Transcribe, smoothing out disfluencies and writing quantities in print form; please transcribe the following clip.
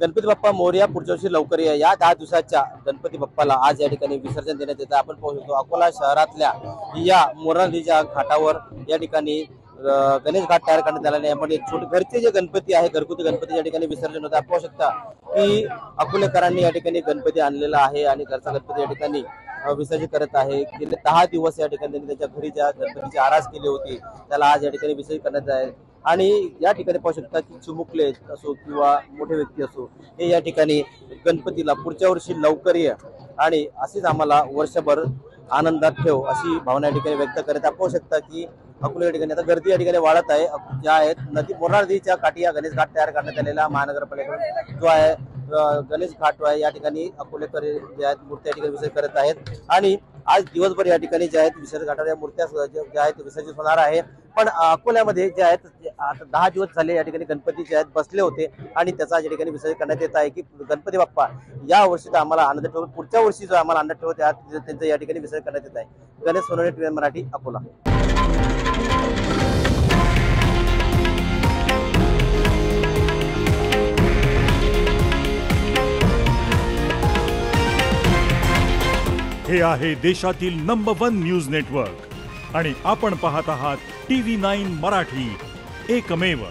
गणपती बाप्पा मोरया पुढच्या वर्षी लवकर या 10 दिवसाच्या गणपती बाप्पाला आज या ठिकाणी विसर्जन देण्यात येतं। आपण पाहू शकतो अकोला शहरातल्या या मोरा नदीच्या घाटावर या ठिकाणी गणेश घाट तयार करण्यात आला आहे। आपण छोटे घरचे जे गणपती आहे, घरगुती गणपती या ठिकाणी विसर्जन होतं। आपण पाहू शकता की अकोलेकरांनी या ठिकाणी गणपती आणलेला आहे आणि घरचा गणपती या ठिकाणी विसर्जन करत आहे। गेले 10 दिवस या ठिकाणी त्यांनी त्याच्या घरी ज्या गणपतीची आरास केली होती त्याला आज या ठिकाणी विसर्जन करण्यात आहे। आणि या ठिकाणी पाहू शकता की चिमुकले असो किंवा मोठे व्यक्ती असो हे या ठिकाणी गणपतीला पुढच्या वर्षी लवकर ये आणि अशीच आम्हाला वर्षभर आनंदात ठेव अशी भावना या ठिकाणी व्यक्त करत आपण पाहू शकता की अकोला या ठिकाणी आता गर्दी या ठिकाणी वाढत आहे। ज्या आहेत नदी मोरा नदीच्या काठी या गणेश घाट तयार करण्यात आलेला महानगरपालिकेकडून जो आहे गणेश घाट आहे या ठिकाणी अकोलेकर जे आहेत मूर्त्या या ठिकाणी विसर्जन करत आहेत आणि आज दिवसभर या ठिकाणी ज्या आहेत विसर्जन घाटावर या मूर्त्या ज्या आहेत विसर्जित होणार आहे। पण अकोल्यामध्ये जे आहेत आता 10 दिवस झाले या ठिकाणी गणपती जे आहेत बसले होते आणि त्याचा या ठिकाणी विसर्जन करण्यात येत आहे की गणपती बाप्पा या वर्षी तर आम्हाला आनंद ठेवू, पुढच्या वर्षी जो आम्हाला आनंद ठेवू त्यांचं या ठिकाणी विसर्जन करण्यात येत आहे। गणेश सोनवणे, TVN मराठी, अकोला। हे आहे देशातील नंबर 1 न्यूज नेटवर्क आणि आपण पाहत आहात TV9 मराठी, एकमेव।